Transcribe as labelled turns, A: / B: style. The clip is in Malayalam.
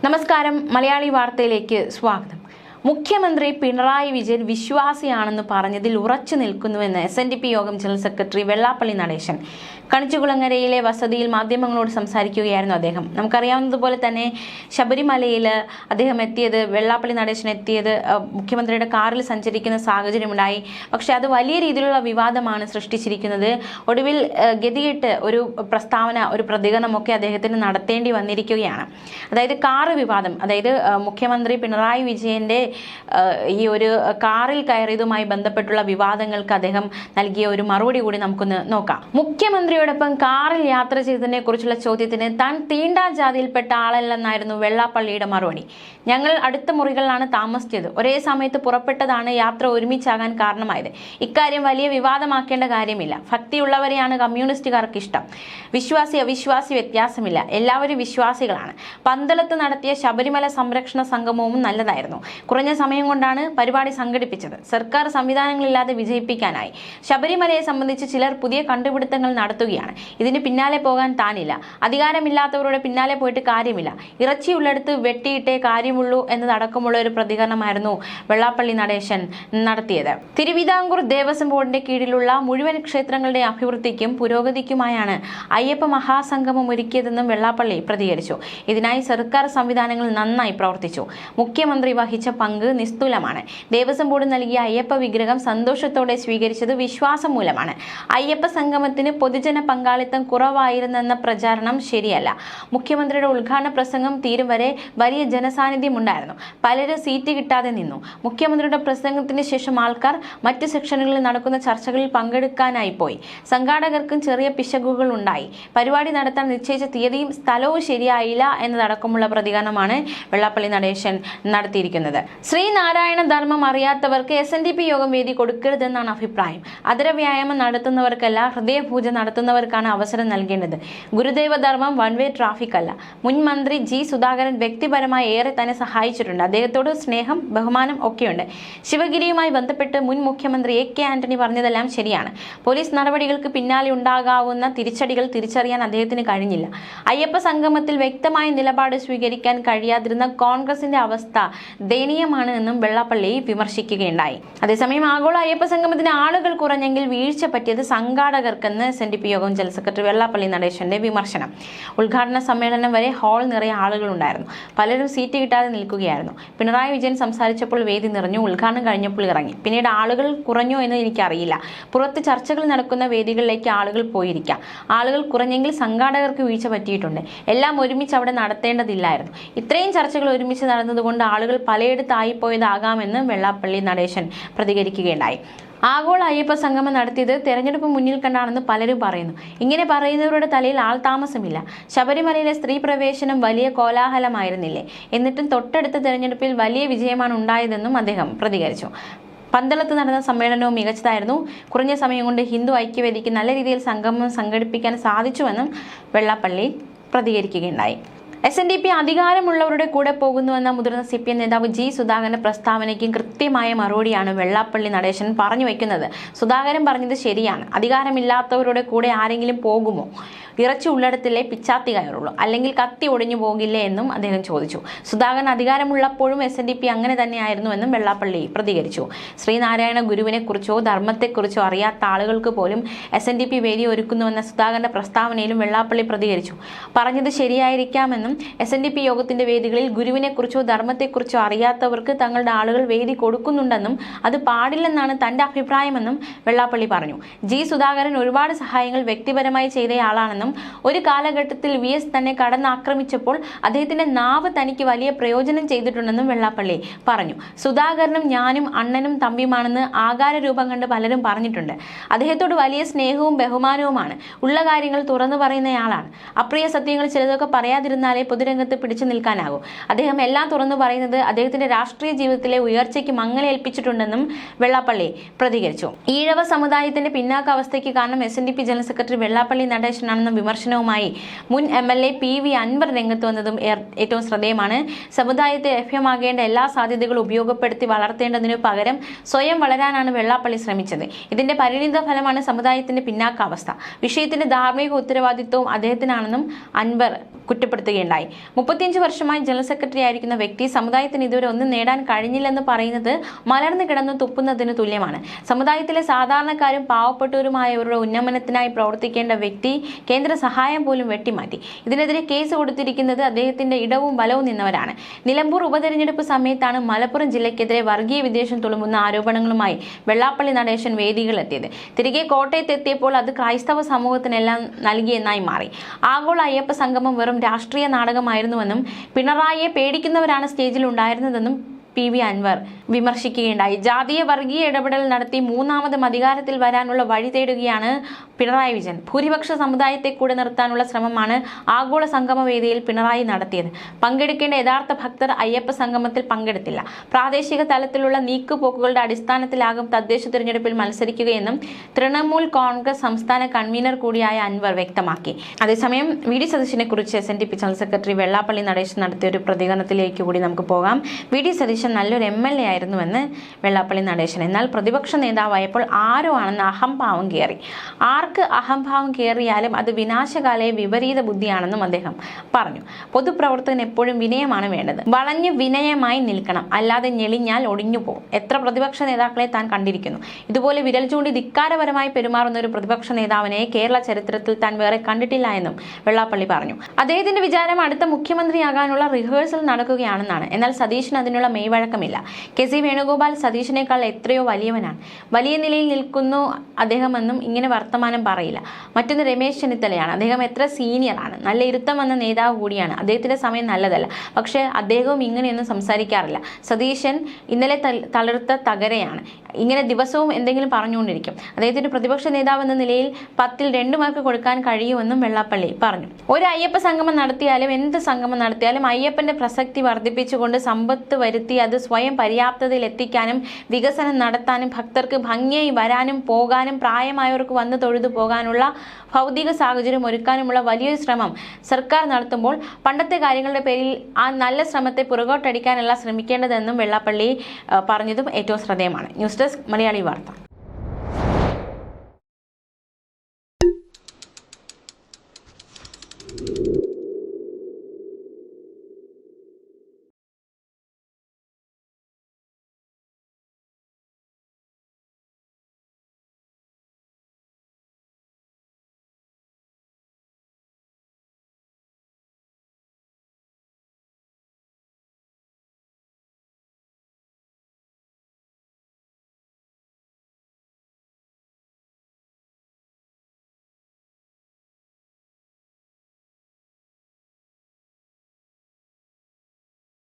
A: നമസ്കാരം മലയാളി വാർത്തയിലേക്ക് സ്വാഗതം. മുഖ്യമന്ത്രി പിണറായി വിജയൻ വിശ്വാസിയാണെന്ന് പറഞ്ഞതിൽ ഉറച്ചു നിൽക്കുന്നുവെന്ന് SNDP യോഗം ജനറൽ സെക്രട്ടറി വെള്ളാപ്പള്ളി നടേശൻ കണിച്ചുകുളങ്ങരയിലെ വസതിയിൽ മാധ്യമങ്ങളോട് സംസാരിക്കുകയായിരുന്നു അദ്ദേഹം. നമുക്കറിയാവുന്നതുപോലെ തന്നെ ശബരിമലയിൽ അദ്ദേഹം എത്തിയത്, വെള്ളാപ്പള്ളി നടേശൻ എത്തിയത് മുഖ്യമന്ത്രിയുടെ കാറിൽ സഞ്ചരിക്കുന്ന സാഹചര്യമുണ്ടായി. പക്ഷെ അത് വലിയ രീതിയിലുള്ള വിവാദമാണ് സൃഷ്ടിച്ചിരിക്കുന്നത്. ഒടുവിൽ ഗതികെട്ട് ഒരു പ്രസ്താവന, ഒരു പ്രതികരണമൊക്കെ അദ്ദേഹത്തിന് നടത്തേണ്ടി വന്നിരിക്കുകയാണ്. അതായത് കാറ് വിവാദം, അതായത് മുഖ്യമന്ത്രി പിണറായി വിജയന്റെ ഈ ഒരു കാറിൽ കയറിയതുമായി ബന്ധപ്പെട്ടുള്ള വിവാദങ്ങൾക്ക് അദ്ദേഹം നൽകിയ ഒരു മറുപടി കൂടി നമുക്കൊന്ന് നോക്കാം. മുഖ്യമന്ത്രിയോടൊപ്പം കാറിൽ യാത്ര ചെയ്തതിനെ കുറിച്ചുള്ള ചോദ്യത്തിന് താൻ തീണ്ടാ ജാതിയിൽപ്പെട്ട ആളല്ലെന്നായിരുന്നു വെള്ളാപ്പള്ളിയുടെ മറുപടി. ഞങ്ങൾ അടുത്ത മുറികളിലാണ് താമസിച്ചത്. ഒരേ സമയത്ത് പുറപ്പെട്ടതാണ് യാത്ര ഒരുമിച്ചാകാൻ കാരണമായത്. ഇക്കാര്യം വലിയ വിവാദമാക്കേണ്ട കാര്യമില്ല. ഭക്തിയുള്ളവരെയാണ് കമ്മ്യൂണിസ്റ്റുകാർക്ക് ഇഷ്ടം. വിശ്വാസി അവിശ്വാസി വ്യത്യാസമില്ല. എല്ലാവരും വിശ്വാസികളാണ്. പന്തളത്ത് നടത്തിയ ശബരിമല സംരക്ഷണ സംഗമവും നല്ലതായിരുന്നു. കുറഞ്ഞ സമയം കൊണ്ടാണ് പരിപാടി സംഘടിപ്പിച്ചത്. സർക്കാർ സംവിധാനങ്ങളില്ലാതെ വിജയിപ്പിക്കാനായി. ശബരിമലയെ സംബന്ധിച്ച് ചിലർ പുതിയ കണ്ടുപിടുത്തങ്ങൾ നടത്തുകയാണ്. ഇതിന് പിന്നാലെ പോകാൻ താനില്ല. അധികാരമില്ലാത്തവരുടെ പിന്നാലെ പോയിട്ട് കാര്യമില്ല. ഇറച്ചിയുള്ളിടത്ത് വെട്ടിയിട്ടേ കാര്യമുള്ളൂ എന്നതടക്കമുള്ള ഒരു പ്രതികരണമായിരുന്നു വെള്ളാപ്പള്ളി നടേശൻ നടത്തിയത്. തിരുവിതാംകൂർ ദേവസ്വം ബോർഡിന്റെ കീഴിലുള്ള മുഴുവൻ ക്ഷേത്രങ്ങളുടെ അഭിവൃദ്ധിക്കും പുരോഗതിക്കുമായാണ് അയ്യപ്പ മഹാസംഗമം ഒരുക്കിയതെന്നും വെള്ളാപ്പള്ളി പ്രതികരിച്ചു. ഇതിനായി സർക്കാർ സംവിധാനങ്ങൾ നന്നായി പ്രവർത്തിച്ചു. മുഖ്യമന്ത്രി വഹിച്ച പങ്ക് നിസ്തുലമാണ്. ദേവസ്വം ബോർഡ് നൽകിയ അയ്യപ്പ വിഗ്രഹം സന്തോഷത്തോടെ സ്വീകരിച്ചത് വിശ്വാസം മൂലമാണ്. അയ്യപ്പ സംഗമത്തിന് പൊതുജന പങ്കാളിത്തം കുറവായിരുന്നെന്ന പ്രചാരണം ശരിയല്ല. മുഖ്യമന്ത്രിയുടെ ഉദ്ഘാടന പ്രസംഗം തീരും വരെ വലിയ ജനസാന്നിധ്യം ഉണ്ടായിരുന്നു. പലരും സീറ്റ് കിട്ടാതെ നിന്നു. മുഖ്യമന്ത്രിയുടെ പ്രസംഗത്തിന് ശേഷം ആൾക്കാർ മറ്റ് സെക്ഷനുകളിൽ നടക്കുന്ന ചർച്ചകളിൽ പങ്കെടുക്കാനായി പോയി. സംഘാടകർക്കും ചെറിയ പിശകുകൾ ഉണ്ടായി. പരിപാടി നടത്താൻ നിശ്ചയിച്ച തീയതിയും സ്ഥലവും ശരിയായില്ല എന്നതടക്കമുള്ള പ്രതികരണമാണ് വെള്ളാപ്പള്ളി നടേശൻ നടത്തിയിരിക്കുന്നത്. ശ്രീനാരായണ ധർമ്മം അറിയാത്തവർക്ക് SNDP യോഗം വേദി കൊടുക്കരുതെന്നാണ് അഭിപ്രായം. അതരവ്യായാമം നടത്തുന്നവർക്കല്ല, ഹൃദയപൂജ നടത്തുന്നവർക്കാണ് അവസരം നൽകേണ്ടത്. ഗുരുദേവ ധർമ്മം വൺ വേ ട്രാഫിക് അല്ല. മുൻ മന്ത്രി G സുധാകരൻ വ്യക്തിപരമായി ഏറെ തന്നെ സഹായിച്ചിട്ടുണ്ട്. അദ്ദേഹത്തോട് സ്നേഹം, ബഹുമാനം ഒക്കെയുണ്ട്. ശിവഗിരിയുമായി ബന്ധപ്പെട്ട് മുൻ മുഖ്യമന്ത്രി AK ആന്റണി പറഞ്ഞതെല്ലാം ശരിയാണ്. പോലീസ് നടപടികൾക്ക് പിന്നാലെ ഉണ്ടാകാവുന്ന തിരിച്ചടികൾ തിരിച്ചറിയാൻ അദ്ദേഹത്തിന് കഴിഞ്ഞില്ല. അയ്യപ്പ സംഗമത്തിൽ വ്യക്തമായ നിലപാട് സ്വീകരിക്കാൻ കഴിയാതിരുന്ന കോൺഗ്രസിന്റെ അവസ്ഥ ദയനീയമാണ് എന്നും വെള്ളാപ്പള്ളി വിമർശിക്കുകയുണ്ടായി. അതേസമയം ആഗോള അയ്യപ്പ സംഗമത്തിന് ആളുകൾ കുറഞ്ഞെങ്കിൽ വീഴ്ച പറ്റിയത് സംഘാടകർക്കെന്ന് SNDP യോഗം ജനറൽ സെക്രട്ടറി വെള്ളാപ്പള്ളി നടേശന്റെ വിമർശനം. ഉദ്ഘാടന സമ്മേളനം വരെ ഹാൾ നിറയെ ആളുകളുണ്ടായിരുന്നു. പലരും സീറ്റ് കിട്ടാതെ നിൽക്കുകയായിരുന്നു. പിണറായി വിജയൻ സംസാരിച്ചപ്പോൾ വേദി നിറഞ്ഞു. ഉദ്ഘാടനം കഴിഞ്ഞപ്പോൾ ഇറങ്ങി. പിന്നീട് ആളുകൾ കുറഞ്ഞോ എന്ന് എനിക്കറിയില്ല. പുറത്ത് ചർച്ചകൾ നടക്കുന്ന വേദികളിലേക്ക് ആളുകൾ പോയിരിക്കാം. ആളുകൾ കുറഞ്ഞെങ്കിൽ സംഘാടകർക്ക് വീഴ്ച പറ്റിയിട്ടുണ്ട്. എല്ലാം ഒരുമിച്ച് അവിടെ നടത്തേണ്ടതില്ലായിരുന്നു. ഇത്രയും ചർച്ചകൾ ഒരുമിച്ച് നടന്നതുകൊണ്ട് ആളുകൾ പലയിടത്തായിപ്പോയതാകാമെന്ന് വെള്ളാപ്പള്ളി നടേശൻ പ്രതികരിക്കുകയുണ്ടായി. ആഗോള അയ്യപ്പ സംഗമം നടത്തിയത് തെരഞ്ഞെടുപ്പ് മുന്നിൽ കണ്ടാണെന്ന് പലരും പറയുന്നു. ഇങ്ങനെ പറയുന്നവരുടെ തലയിൽ ആൾ താമസമില്ല. ശബരിമലയിലെ സ്ത്രീ പ്രവേശനം വലിയ കോലാഹലമായിരുന്നില്ലേ? എന്നിട്ടും തൊട്ടടുത്ത തെരഞ്ഞെടുപ്പിൽ വലിയ വിജയമാണ് ഉണ്ടായതെന്നും അദ്ദേഹം പ്രതികരിച്ചു. പന്തളത്ത് നടന്ന സമ്മേളനവും മികച്ചതായിരുന്നു. കുറഞ്ഞ സമയം കൊണ്ട് ഹിന്ദു ഐക്യവേദിക്ക് നല്ല രീതിയിൽ സംഗമം സംഘടിപ്പിക്കാൻ സാധിച്ചുവെന്നും വെള്ളാപ്പള്ളി പ്രതികരിക്കുകയുണ്ടായി. SNDP അധികാരമുള്ളവരുടെ കൂടെ പോകുന്നുവെന്ന മുതിർന്ന CPM നേതാവ് G സുധാകരന്റെ പ്രസ്താവനയ്ക്കും കൃത്യമായ മറുപടിയാണ് വെള്ളാപ്പള്ളി നടേശൻ പറഞ്ഞു വയ്ക്കുന്നത്. സുധാകരൻ പറഞ്ഞത് ശരിയാണ്. അധികാരമില്ലാത്തവരുടെ കൂടെ ആരെങ്കിലും പോകുമോ? ഇറച്ചി ഉള്ളിടത്തിലെ പിച്ചാത്തി കയറുള്ളൂ, അല്ലെങ്കിൽ കത്തി ഒടിഞ്ഞു പോകില്ലേ എന്നും അദ്ദേഹം ചോദിച്ചു. സുധാകരൻ അധികാരമുള്ളപ്പോഴും SNDP അങ്ങനെ തന്നെയായിരുന്നുവെന്നും വെള്ളാപ്പള്ളി പ്രതികരിച്ചു. ശ്രീനാരായണ ഗുരുവിനെ കുറിച്ചോ ധർമ്മത്തെക്കുറിച്ചോ അറിയാത്ത ആളുകൾക്ക് പോലും SNDP വേദി ഒരുക്കുന്നുവെന്ന സുധാകരന്റെ പ്രസ്താവനയിലും വെള്ളാപ്പള്ളി പ്രതികരിച്ചു. പറഞ്ഞത് ശരിയായിരിക്കാമെന്നും SNDP യോഗത്തിന്റെ വേദികളിൽ ഗുരുവിനെ കുറിച്ചോ ധർമ്മത്തെക്കുറിച്ചോ അറിയാത്തവർക്ക് തങ്ങളുടെ ആളുകൾ വേദി കൊടുക്കുന്നുണ്ടെന്നും അത് പാടില്ലെന്നാണ് തന്റെ അഭിപ്രായമെന്നും വെള്ളാപ്പള്ളി പറഞ്ഞു. G സുധാകരൻ ഒരുപാട് സഹായങ്ങൾ വ്യക്തിപരമായി ചെയ്തയാളാണെന്നും ഒരു കാലഘട്ടത്തിൽ VS തന്നെ കടന്നാക്രമിച്ചപ്പോൾ അദ്ദേഹത്തിന്റെ നാവ് തനിക്ക് വലിയ പ്രയോജനം ചെയ്തിട്ടുണ്ടെന്നും വെള്ളാപ്പള്ളി പറഞ്ഞു. സുധാകരനും ഞാനും അണ്ണനും തമ്പിയുമാണെന്ന് ആകാര രൂപം കണ്ട് പലരും പറഞ്ഞിട്ടുണ്ട്. അദ്ദേഹത്തോട് വലിയ സ്നേഹവും ബഹുമാനവുമാണ്. ഉള്ള കാര്യങ്ങൾ തുറന്നു പറയുന്നയാളാണ്. അപ്രിയ സത്യങ്ങൾ ചിലതൊക്കെ പറയാതിരുന്നാലേ പൊതുരംഗത്ത് പിടിച്ചു നിൽക്കാനാകും. അദ്ദേഹം എല്ലാം തുറന്നു പറയുന്നത് അദ്ദേഹത്തിന്റെ രാഷ്ട്രീയ ജീവിതത്തിലെ ഉയർച്ചയ്ക്ക് മങ്ങലേൽപ്പിച്ചിട്ടുണ്ടെന്നും വെള്ളാപ്പള്ളി പ്രതികരിച്ചു. ഈഴവ സമുദായത്തിന്റെ പിന്നാക്കാവസ്ഥയ്ക്ക് കാരണം SNDP ജനറൽ സെക്രട്ടറി വെള്ളാപ്പള്ളി നടേശനാണെന്നും വിമർശനവുമായി മുൻ MLA PV അൻവർ രംഗത്ത് വന്നതും ഏറ്റവും ശ്രദ്ധേയമാണ്. സമുദായത്തെ ലഭ്യമാകേണ്ട എല്ലാ സാധ്യതകളും ഉപയോഗപ്പെടുത്തി വളർത്തേണ്ടതിനു പകരം സ്വയം വളരാനാണ് വെള്ളാപ്പള്ളി ശ്രമിച്ചത്. ഇതിന്റെ പരിണിത ഫലമാണ് സമുദായത്തിന്റെ പിന്നാക്കാവസ്ഥ. വിഷയത്തിന്റെ ധാർമ്മിക ഉത്തരവാദിത്വവും അദ്ദേഹത്തിനാണെന്നും അൻവർ കുറ്റപ്പെടുത്തുകയുണ്ടായി. 35 വർഷമായി ജനറൽ സെക്രട്ടറി ആയിരിക്കുന്ന വ്യക്തി സമുദായത്തിന് ഇതുവരെ ഒന്നും നേടാൻ കഴിഞ്ഞില്ലെന്ന് പറയുന്നത് മലർന്നു കിടന്നു തുപ്പുന്നതിന് തുല്യമാണ്. സമുദായത്തിലെ സാധാരണക്കാരും പാവപ്പെട്ടവരുമായവരുടെ ഉന്നമനത്തിനായി പ്രവർത്തിക്കേണ്ട വ്യക്തി കേന്ദ്ര സഹായം പോലും വെട്ടിമാറ്റി. ഇതിനെതിരെ കേസ് കൊടുത്തിരിക്കുന്നത് അദ്ദേഹത്തിന്റെ ഇടവും വലവും നിന്നവരാണ്. നിലമ്പൂർ ഉപതെരഞ്ഞെടുപ്പ് സമയത്താണ് മലപ്പുറം ജില്ലയ്ക്കെതിരെ വർഗീയ വിദ്വേഷം തുളുമ്പുന്ന ആരോപണങ്ങളുമായി വെള്ളാപ്പള്ളി നടേശൻ വേദികളെത്തിയത്. തിരികെ കോട്ടയത്തെത്തിയപ്പോൾ അത് ക്രൈസ്തവ സമൂഹത്തിനെല്ലാം നൽകിയെന്നായി മാറി. ആഗോള അയ്യപ്പ സംഗമം വെറും രാഷ്ട്രീയ നാടകമായിരുന്നുവെന്നും പിണറായിയെ പേടിക്കുന്നവരാണ് സ്റ്റേജിൽ ഉണ്ടായിരുന്നതെന്നും PV അൻവർ വിമർശിക്കുകയുണ്ടായി. ജാതീയ വർഗീയ ഇടപെടൽ നടത്തി മൂന്നാമതും അധികാരത്തിൽ വരാനുള്ള വഴി തേടുകയാണ് പിണറായി വിജയൻ. ഭൂരിപക്ഷ സമുദായത്തെ കൂടെ നിർത്താനുള്ള ശ്രമമാണ് ആഗോള സംഗമ വേദിയിൽ പിണറായി നടത്തിയത്. പങ്കെടുക്കേണ്ട യഥാർത്ഥ ഭക്തർ അയ്യപ്പ സംഗമത്തിൽ പങ്കെടുത്തില്ല. പ്രാദേശിക തലത്തിലുള്ള നീക്കുപോക്കുകളുടെ അടിസ്ഥാനത്തിലാകും തദ്ദേശ തിരഞ്ഞെടുപ്പിൽ മത്സരിക്കുകയെന്നും തൃണമൂൽ കോൺഗ്രസ് സംസ്ഥാന കൺവീനർ കൂടിയായ അൻവർ വ്യക്തമാക്കി. അതേസമയം VD സതീശനെ കുറിച്ച് SNDP general secretary Vellappally Natesan നടത്തിയ ഒരു പ്രതികരണത്തിലേക്ക് കൂടി നമുക്ക് പോകാം. VD സതീശൻ നല്ലൊരു MLA ആയിരുന്നുവെന്ന് വെള്ളാപ്പള്ളി നടേശൻ. എന്നാൽ പ്രതിപക്ഷ നേതാവായപ്പോൾ ആരോ ആണെന്ന് അഹംഭാവം കയറി. ആർക്ക് അഹംഭാവം കയറിയാലും അത് വിനാശകാലയെ വിപരീത ബുദ്ധിയാണെന്നും അദ്ദേഹം പറഞ്ഞു. പൊതുപ്രവർത്തകൻ എപ്പോഴും വിനയമാണ് വേണ്ടത്. വളഞ്ഞു വിനയമായി നിൽക്കണം, അല്ലാതെ ഞെളിഞ്ഞാൽ ഒടിഞ്ഞു പോകും. എത്ര പ്രതിപക്ഷ നേതാക്കളെ താൻ കണ്ടിരിക്കുന്നു. ഇതുപോലെ വിരൽ ചൂണ്ടി ധിക്കാരപരമായി പെരുമാറുന്ന ഒരു പ്രതിപക്ഷ നേതാവിനെ കേരള ചരിത്രത്തിൽ താൻ വേറെ കണ്ടിട്ടില്ല എന്നും വെള്ളാപ്പള്ളി പറഞ്ഞു. അദ്ദേഹത്തിന്റെ വിചാരം അടുത്ത മുഖ്യമന്ത്രിയാകാനുള്ള റിഹേഴ്സൽ നടക്കുകയാണെന്നാണ്. എന്നാൽ സതീശന് അതിനുള്ള വഴക്കമില്ല. KC വേണുഗോപാൽ സതീശനേക്കാൾ എത്രയോ വലിയവനാണ്. വലിയ നിലയിൽ നിൽക്കുന്നു അദ്ദേഹമെന്നും ഇങ്ങനെ വർത്തമാനം പറയില്ല. മറ്റൊന്ന് രമേശ് ചെന്നിത്തലയാണ്. അദ്ദേഹം എത്ര സീനിയറാണ്. നല്ല ഇരുത്തം വന്ന നേതാവ് കൂടിയാണ്. അദ്ദേഹത്തിന്റെ സമയം നല്ലതല്ല. പക്ഷേ അദ്ദേഹവും ഇങ്ങനെയൊന്നും സംസാരിക്കാറില്ല. സതീശൻ ഇന്നലെ തളിർത്ത തകരയാണ്. ഇങ്ങനെ ദിവസവും എന്തെങ്കിലും പറഞ്ഞുകൊണ്ടിരിക്കും. അദ്ദേഹത്തിന്റെ പ്രതിപക്ഷ നേതാവ് എന്ന നിലയിൽ 10ൽ 2 മാർക്ക് കൊടുക്കാൻ കഴിയുമെന്നും വെള്ളാപ്പള്ളി പറഞ്ഞു. ഒരു അയ്യപ്പ സംഗമം നടത്തിയാലും എന്ത് സംഗമം നടത്തിയാലും അയ്യപ്പന്റെ പ്രസക്തി വർദ്ധിപ്പിച്ചുകൊണ്ട് സമ്പത്ത് വരുത്തി അത് സ്വയം പര്യാപ്തതയിൽ എത്തിക്കാനും വികസനം നടത്താനും ഭക്തർക്ക് ഭംഗിയായി വരാനും പോകാനും പ്രായമായവർക്ക് വന്ന് തൊഴുതു പോകാനുള്ള ഭൗതിക സാഹചര്യം ഒരുക്കാനുമുള്ള വലിയൊരു ശ്രമം സർക്കാർ നടത്തുമ്പോൾ പണ്ടത്തെ കാര്യങ്ങളുടെ പേരിൽ ആ നല്ല ശ്രമത്തെ പുറകോട്ടടിക്കാനല്ല ശ്രമിക്കേണ്ടതെന്നും വെള്ളാപ്പള്ളി പറഞ്ഞതും ഏറ്റവും ശ്രദ്ധേയമാണ്. ന്യൂസ് ഡെസ്ക് മലയാളി വാർത്ത.